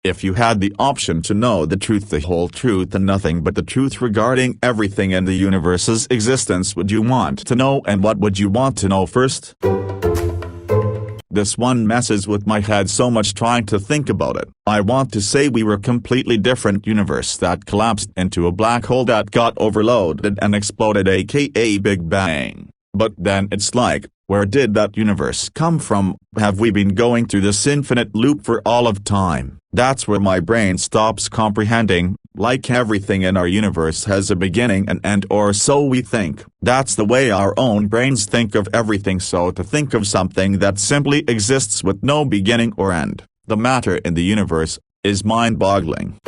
If you had the option to know the truth, the whole truth and nothing but the truth regarding everything in the universe's existence, would you want to know, and what would you want to know first? This one messes with my head so much trying to think about it. I want to say we were a completely different universe that collapsed into a black hole that got overloaded and exploded, aka Big Bang. But then it's like, where did that universe come from? Have we been going through this infinite loop for all of time? That's where my brain stops comprehending. Like everything in our universe has a beginning and end, or so we think. That's the way our own brains think of everything, so to think of something that simply exists with no beginning or end, the matter in the universe, is mind-boggling.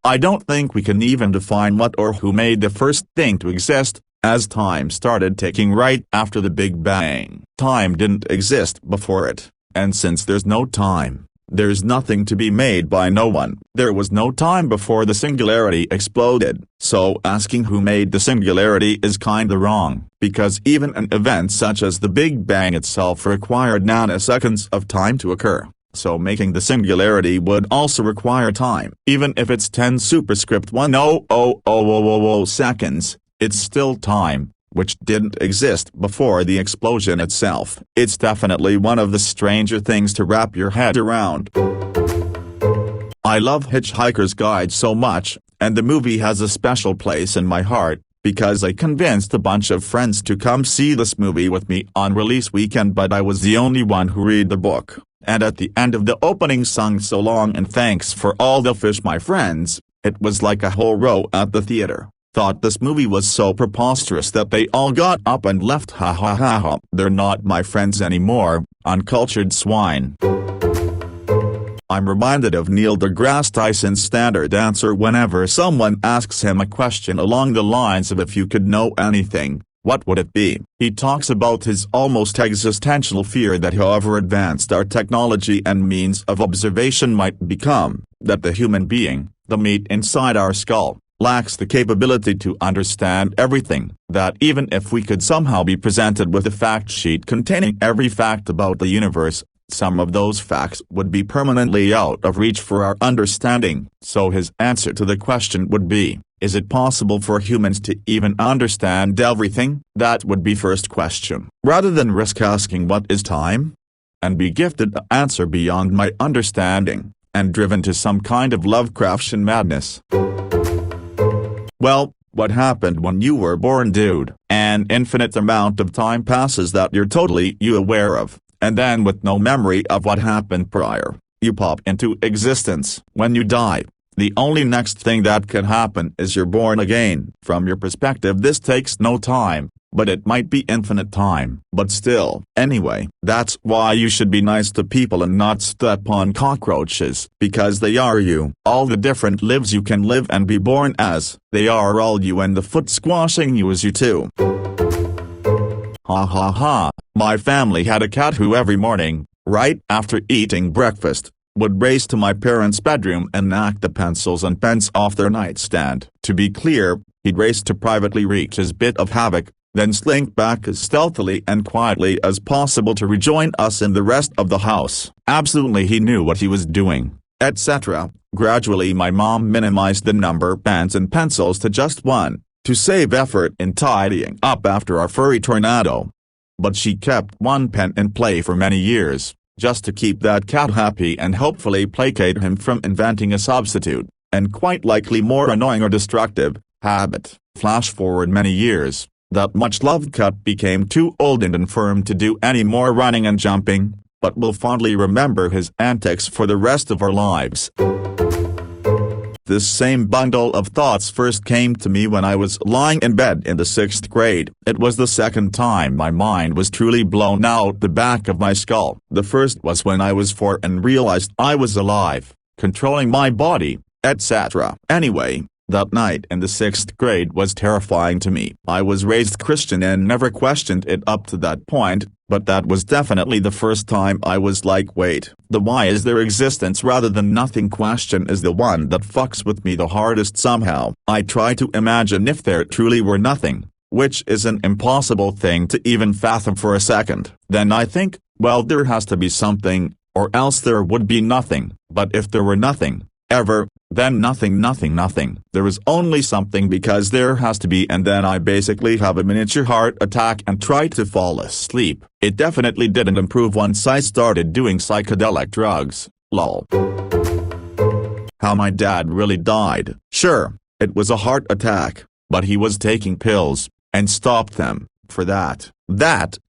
I don't think we can even define what or who made the first thing to exist, as time started ticking right after the Big Bang. Time didn't exist before it, and since there's no time, there's nothing to be made by no one. There was no time before the singularity exploded, so asking who made the singularity is kinda wrong, because even an event such as the Big Bang itself required nanoseconds of time to occur, so making the singularity would also require time. Even if it's 10 superscript 1000000 seconds, it's still time, which didn't exist before the explosion itself. It's definitely one of the stranger things to wrap your head around. I love Hitchhiker's Guide so much, and the movie has a special place in my heart, because I convinced a bunch of friends to come see this movie with me on release weekend, but I was the only one who read the book, and at the end of the opening sung "So long and thanks for all the fish, my friends," it was like a whole row at the theater thought this movie was so preposterous that they all got up and left. Ha ha ha ha. They're not my friends anymore, uncultured swine. I'm reminded of Neil deGrasse Tyson's standard answer whenever someone asks him a question along the lines of, if you could know anything, what would it be? He talks about his almost existential fear that however advanced our technology and means of observation might become, that the human being, the meat inside our skull, lacks the capability to understand everything, that even if we could somehow be presented with a fact sheet containing every fact about the universe, some of those facts would be permanently out of reach for our understanding. So his answer to the question would be, is it possible for humans to even understand everything? That would be first question. Rather than risk asking what is time, and be gifted an answer beyond my understanding, and driven to some kind of Lovecraftian madness. Well, what happened when you were born, dude? An infinite amount of time passes that you're totally aware of, and then with no memory of what happened prior, you pop into existence. When you die, the only next thing that can happen is you're born again. From your perspective, this takes no time, but it might be infinite time. But still, anyway, that's why you should be nice to people and not step on cockroaches, because they are you. All the different lives you can live and be born as, they are all you, and the foot squashing you is you too. Ha ha ha. My family had a cat who every morning, right after eating breakfast, would race to my parents' bedroom and knock the pencils and pens off their nightstand. To be clear, he'd race to privately wreak his bit of havoc, then slink back as stealthily and quietly as possible to rejoin us in the rest of the house. Absolutely, he knew what he was doing, etc. Gradually my mom minimized the number of pens and pencils to just one, to save effort in tidying up after our furry tornado. But she kept one pen in play for many years, just to keep that cat happy and hopefully placate him from inventing a substitute, and quite likely more annoying or destructive, habit. Flash forward many years, that much-loved cat became too old and infirm to do any more running and jumping, but we'll fondly remember his antics for the rest of our lives. This same bundle of thoughts first came to me when I was lying in bed in the 6th grade. It was the second time my mind was truly blown out the back of my skull. The first was when I was 4 and realized I was alive, controlling my body, etc. Anyway, that night in the 6th grade was terrifying to me. I was raised Christian and never questioned it up to that point, but that was definitely the first time I was like, wait, the why is their existence rather than nothing question is the one that fucks with me the hardest somehow. I try to imagine if there truly were nothing, which is an impossible thing to even fathom for a second. Then I think, well, there has to be something, or else there would be nothing. But if there were nothing, ever, then nothing. There is only something because there has to be, and then I basically have a miniature heart attack and try to fall asleep. It definitely didn't improve once I started doing psychedelic drugs, lol. How my dad really died. Sure, it was a heart attack, but he was taking pills, and stopped them, for that,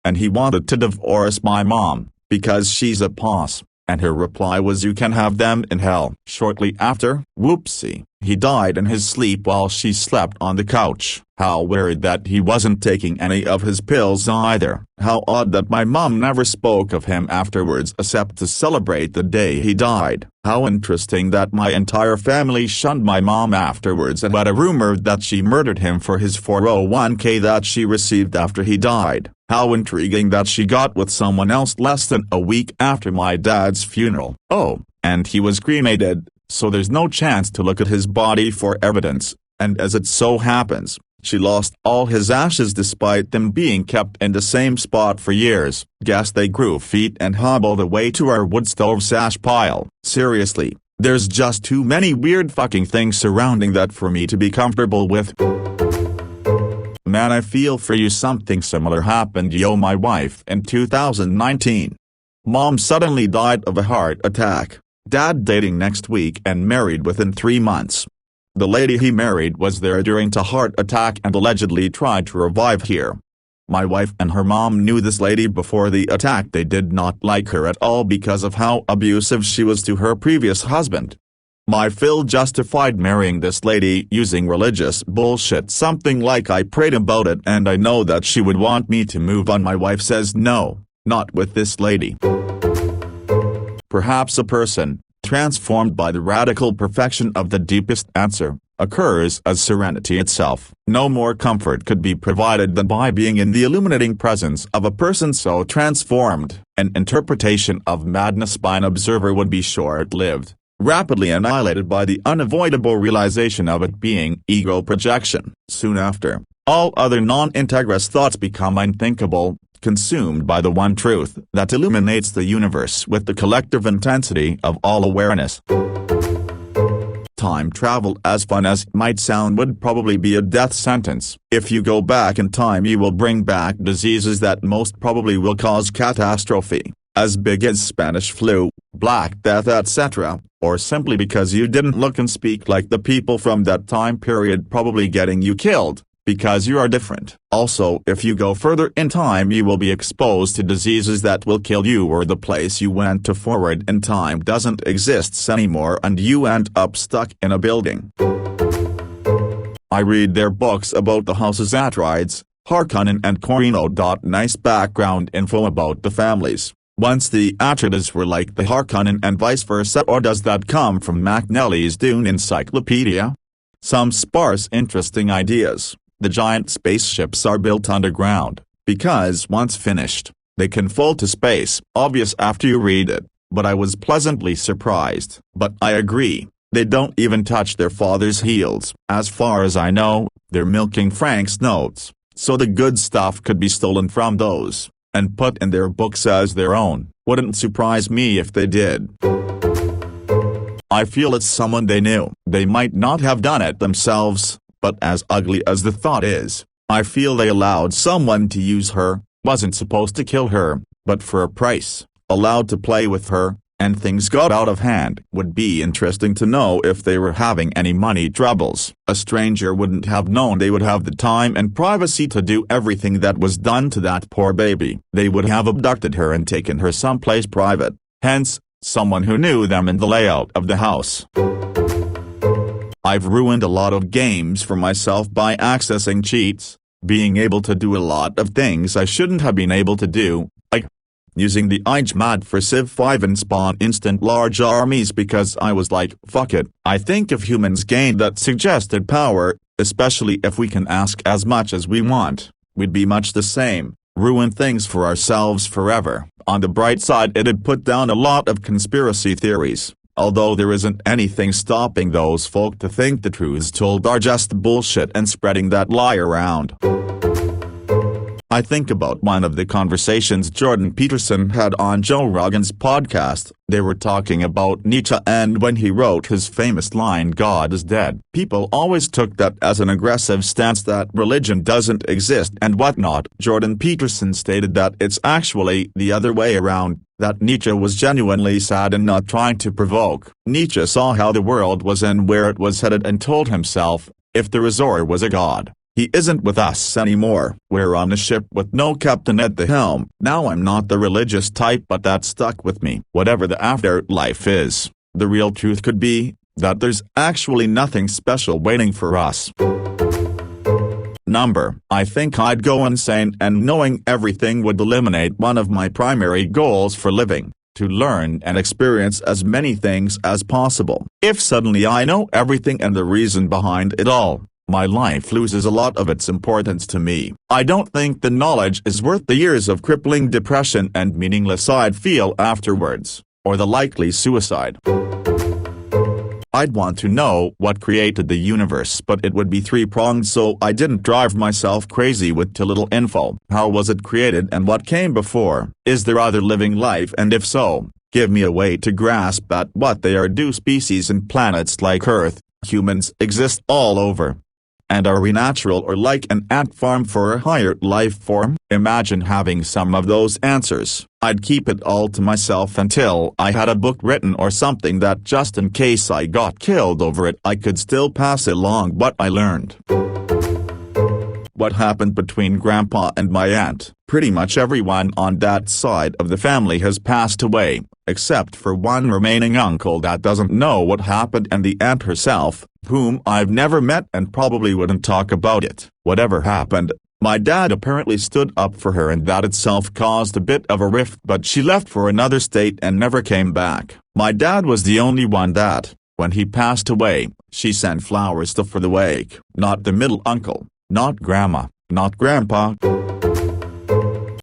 and he wanted to divorce my mom, because she's a boss. And her reply was, "You can have them in hell." Shortly after, whoopsie, he died in his sleep while she slept on the couch. How weird that he wasn't taking any of his pills either. How odd that my mom never spoke of him afterwards except to celebrate the day he died. How interesting that my entire family shunned my mom afterwards and had a rumor that she murdered him for his 401k that she received after he died. How intriguing that she got with someone else less than a week after my dad's funeral. Oh, and he was cremated, so there's no chance to look at his body for evidence, and as it so happens, she lost all his ashes despite them being kept in the same spot for years. Guess they grew feet and hobbled away to our wood stove sash pile. Seriously, there's just too many weird fucking things surrounding that for me to be comfortable with. Man, I feel for you. Something similar happened to my wife in 2019. Mom suddenly died of a heart attack. Dad dating next week and married within 3 months. The lady he married was there during the heart attack and allegedly tried to revive her. My wife and her mom knew this lady before the attack. They did not like her at all because of how abusive she was to her previous husband. My Phil justified marrying this lady using religious bullshit, something like, "I prayed about it and I know that she would want me to move on." My wife says no, not with this lady. Perhaps a person, transformed by the radical perfection of the deepest answer, occurs as serenity itself. No more comfort could be provided than by being in the illuminating presence of a person so transformed. An interpretation of madness by an observer would be short-lived, rapidly annihilated by the unavoidable realization of it being ego projection. Soon after, all other non-integrous thoughts become unthinkable, consumed by the one truth that illuminates the universe with the collective intensity of all awareness. Time travel, as fun as it might sound, would probably be a death sentence. If you go back in time, you will bring back diseases that most probably will cause catastrophe, as big as Spanish flu, Black Death, etc., or simply because you didn't look and speak like the people from that time period, probably getting you killed, because you are different. Also, if you go further in time, you will be exposed to diseases that will kill you, or the place you went to forward in time doesn't exist anymore and you end up stuck in a building. I read their books about the houses Atreides, Harkonnen and Corino. Nice background info about the families. Once the Atreides were like the Harkonnen and vice versa, or does that come from McNally's Dune Encyclopedia? Some sparse interesting ideas. The giant spaceships are built underground, because once finished, they can fall to space. Obvious after you read it, but I was pleasantly surprised. But I agree, they don't even touch their father's heels. As far as I know, they're milking Frank's notes, so the good stuff could be stolen from those, and put in their books as their own. Wouldn't surprise me if they did. I feel it's someone they knew. They might not have done it themselves, but as ugly as the thought is, I feel they allowed someone to use her, wasn't supposed to kill her, but for a price, allowed to play with her, and things got out of hand. Would be interesting to know if they were having any money troubles. A stranger wouldn't have known they would have the time and privacy to do everything that was done to that poor baby. They would have abducted her and taken her someplace private, hence, someone who knew them and the layout of the house. I've ruined a lot of games for myself by accessing cheats, being able to do a lot of things I shouldn't have been able to do, like using the IGMAD for Civ 5 and spawn instant large armies because I was like, fuck it. I think if humans gained that suggested power, especially if we can ask as much as we want, we'd be much the same, ruin things for ourselves forever. On the bright side, it'd put down a lot of conspiracy theories. Although there isn't anything stopping those folk to think the truths told are just bullshit and spreading that lie around. I think about one of the conversations Jordan Peterson had on Joe Rogan's podcast. They were talking about Nietzsche, and when he wrote his famous line, "God is dead," people always took that as an aggressive stance that religion doesn't exist and whatnot. Jordan Peterson stated that it's actually the other way around, that Nietzsche was genuinely sad and not trying to provoke. Nietzsche saw how the world was and where it was headed and told himself, if there is or was a God, he isn't with us anymore. We're on a ship with no captain at the helm. Now I'm not the religious type, but that stuck with me. Whatever the afterlife is, the real truth could be that there's actually nothing special waiting for us. I think I'd go insane, and knowing everything would eliminate one of my primary goals for living, to learn and experience as many things as possible. If suddenly I know everything and the reason behind it all, my life loses a lot of its importance to me. I don't think the knowledge is worth the years of crippling depression and meaningless I'd feel afterwards, or the likely suicide. I'd want to know what created the universe, but it would be three-pronged so I didn't drive myself crazy with too little info. How was it created and what came before? Is there other living life, and if so, give me a way to grasp at what they are. Do species and planets like Earth, humans, exist all over? And are we natural or like an ant farm for a higher life form? Imagine having some of those answers. I'd keep it all to myself until I had a book written or something that just in case I got killed over it I could still pass along what I learned. What happened between Grandpa and my aunt? Pretty much everyone on that side of the family has passed away, except for one remaining uncle that doesn't know what happened, and the aunt herself, whom I've never met and probably wouldn't talk about it. Whatever happened, my dad apparently stood up for her, and that itself caused a bit of a rift, but she left for another state and never came back. My dad was the only one that, when he passed away, she sent flowers to for the wake. Not the middle uncle, not grandma, not grandpa.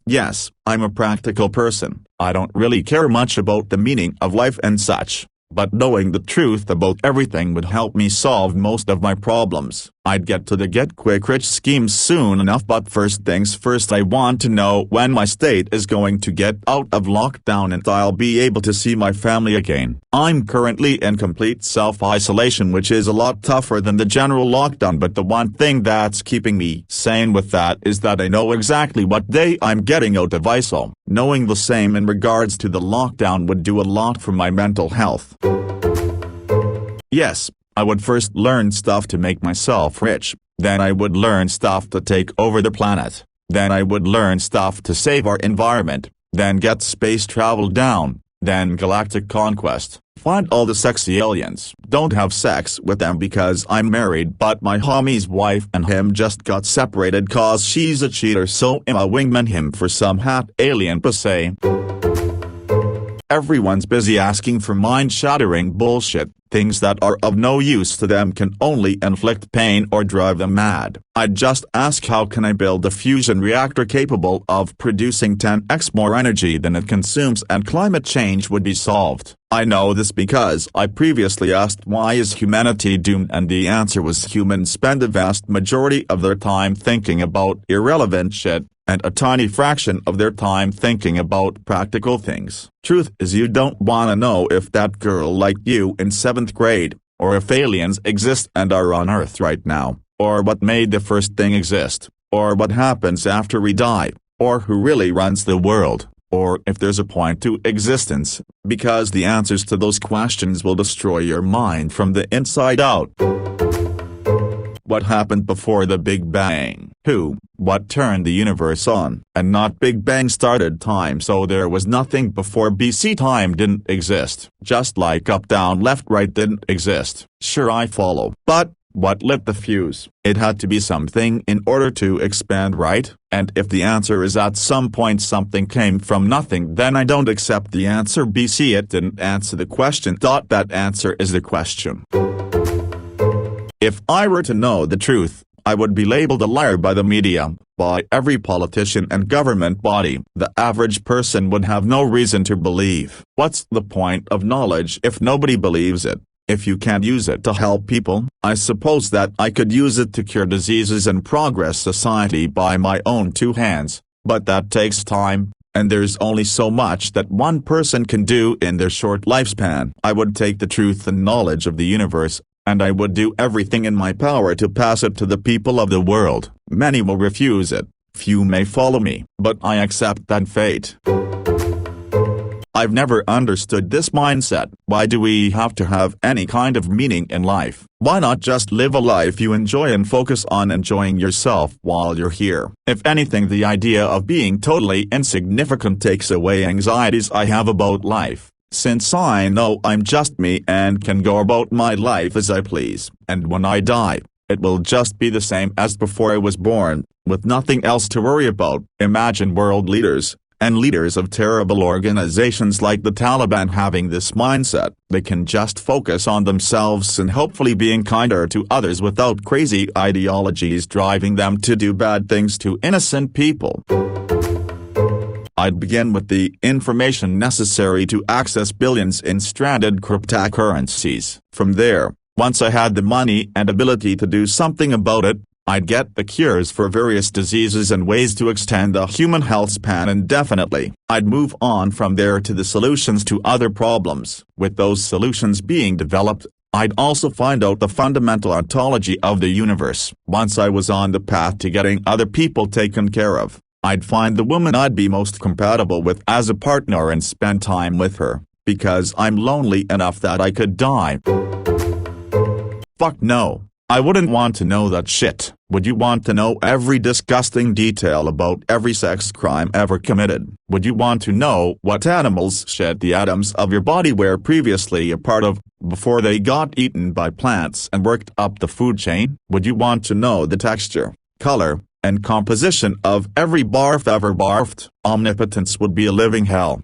Yes, I'm a practical person. I don't really care much about the meaning of life and such, but knowing the truth about everything would help me solve most of my problems. I'd get to the get-quick-rich schemes soon enough, but first things first, I want to know when my state is going to get out of lockdown and I'll be able to see my family again. I'm currently in complete self-isolation, which is a lot tougher than the general lockdown, but the one thing that's keeping me sane with that is that I know exactly what day I'm getting out of ISO. Knowing the same in regards to the lockdown would do a lot for my mental health. Yes, I would first learn stuff to make myself rich, then I would learn stuff to take over the planet, then I would learn stuff to save our environment, then get space travel down, then galactic conquest, find all the sexy aliens. Don't have sex with them because I'm married, but my homie's wife and him just got separated cause she's a cheater, so I'm a wingman him for some hot alien pussy. Everyone's busy asking for mind-shattering bullshit. Things that are of no use to them can only inflict pain or drive them mad. I'd just ask, how can I build a fusion reactor capable of producing 10x more energy than it consumes, and climate change would be solved. I know this because I previously asked, why is humanity doomed, and the answer was humans spend a vast majority of their time thinking about irrelevant shit, and a tiny fraction of their time thinking about practical things. Truth is, you don't want to know if that girl liked you in 7th grade, or if aliens exist and are on Earth right now, or what made the first thing exist, or what happens after we die, or who really runs the world, or if there's a point to existence, because the answers to those questions will destroy your mind from the inside out. What happened before the Big Bang? Who, what turned the universe on? And not Big Bang started time, so there was nothing before BC. Time didn't exist, just like up, down, left, right didn't exist. Sure, I follow. But what lit the fuse? It had to be something in order to expand, right? And if the answer is at some point something came from nothing, then I don't accept the answer BC. It didn't answer the question. That answer is the question. If I were to know the truth, I would be labeled a liar by the media, by every politician and government body. The average person would have no reason to believe. What's the point of knowledge if nobody believes it? If you can't use it to help people, I suppose that I could use it to cure diseases and progress society by my own two hands, but that takes time, and there's only so much that one person can do in their short lifespan. I would take the truth and knowledge of the universe, and I would do everything in my power to pass it to the people of the world. Many will refuse it, few may follow me, but I accept that fate. I've never understood this mindset. Why do we have to have any kind of meaning in life? Why not just live a life you enjoy and focus on enjoying yourself while you're here? If anything, the idea of being totally insignificant takes away anxieties I have about life, since I know I'm just me and can go about my life as I please, and when I die, it will just be the same as before I was born, with nothing else to worry about. Imagine world leaders and leaders of terrible organizations like the Taliban having this mindset. They can just focus on themselves and hopefully being kinder to others without crazy ideologies driving them to do bad things to innocent people. I'd begin with the information necessary to access billions in stranded cryptocurrencies. From there, once I had the money and ability to do something about it, I'd get the cures for various diseases and ways to extend the human health span indefinitely. I'd move on from there to the solutions to other problems. With those solutions being developed, I'd also find out the fundamental ontology of the universe. Once I was on the path to getting other people taken care of, I'd find the woman I'd be most compatible with as a partner and spend time with her, because I'm lonely enough that I could die. Fuck no. I wouldn't want to know that shit. Would you want to know every disgusting detail about every sex crime ever committed? Would you want to know what animals shed the atoms of your body were previously a part of, before they got eaten by plants and worked up the food chain? Would you want to know the texture, color, and composition of every barf ever barfed? Omnipotence would be a living hell.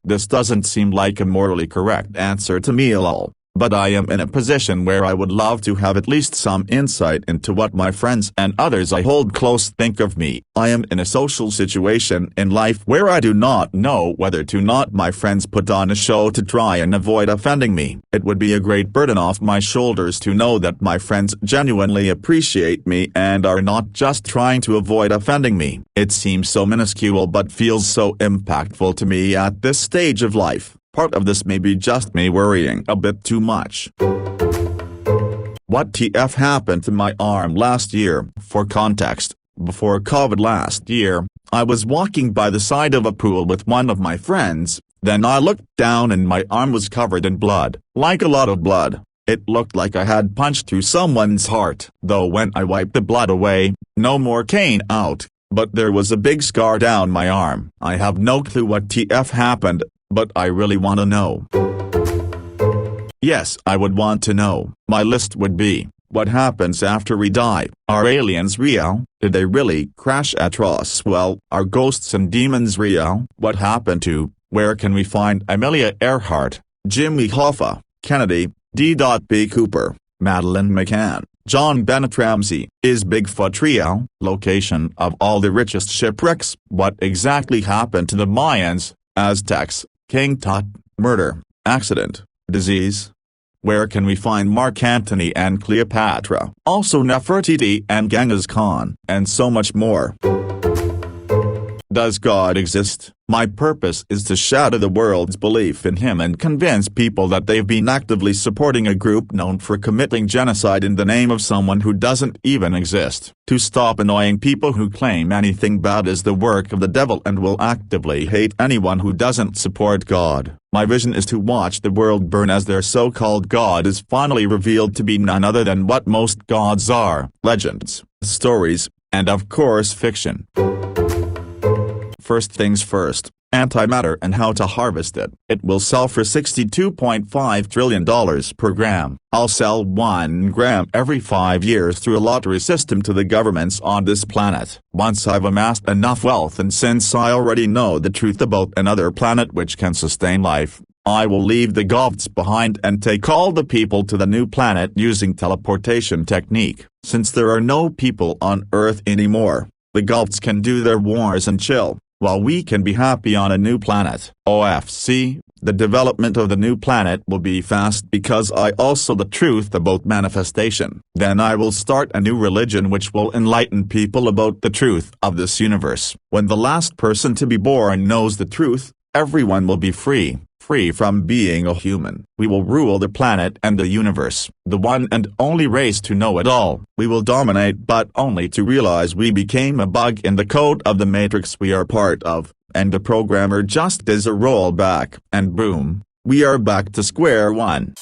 This doesn't seem like a morally correct answer to me at all. But I am in a position where I would love to have at least some insight into what my friends and others I hold close think of me. I am in a social situation in life where I do not know whether to not my friends put on a show to try and avoid offending me. It would be a great burden off my shoulders to know that my friends genuinely appreciate me and are not just trying to avoid offending me. It seems so minuscule but feels so impactful to me at this stage of life. Part of this may be just me worrying a bit too much. What TF happened to my arm last year? For context, before COVID last year, I was walking by the side of a pool with one of my friends, then I looked down and my arm was covered in blood, like a lot of blood. It looked like I had punched through someone's heart. Though when I wiped the blood away, no more came out, but there was a big scar down my arm. I have no clue what TF happened, but I really want to know. Yes, I would want to know. My list would be, what happens after we die? Are aliens real? Did they really crash at Roswell? Are ghosts and demons real? What happened to, where can we find Amelia Earhart, Jimmy Hoffa, Kennedy, D.B. Cooper, Madeleine McCann, John Bennett Ramsey? Is Bigfoot real? Location of all the richest shipwrecks? What exactly happened to the Mayans, Aztecs, King Tut, murder, accident, disease? Where can we find Mark Antony and Cleopatra? Also Nefertiti and Genghis Khan, and so much more. Does God exist? My purpose is to shatter the world's belief in him and convince people that they've been actively supporting a group known for committing genocide in the name of someone who doesn't even exist. To stop annoying people who claim anything bad is the work of the devil and will actively hate anyone who doesn't support God. My vision is to watch the world burn as their so-called God is finally revealed to be none other than what most gods are: legends, stories, and of course fiction. First things first, antimatter and how to harvest it. It will sell for $62.5 trillion per gram. I'll sell 1 gram every 5 years through a lottery system to the governments on this planet. Once I've amassed enough wealth and since I already know the truth about another planet which can sustain life, I will leave the gofts behind and take all the people to the new planet using teleportation technique. Since there are no people on Earth anymore, the gofts can do their wars and chill. while we can be happy on a new planet. OFC, the development of the new planet will be fast because I also the truth about manifestation. Then I will start a new religion which will enlighten people about the truth of this universe. When the last person to be born knows the truth, everyone will be free from being a human. We will rule the planet and the universe, the one and only race to know it all. We will dominate but only to realize we became a bug in the code of the matrix we are part of, and the programmer just does a rollback, and boom, we are back to square one.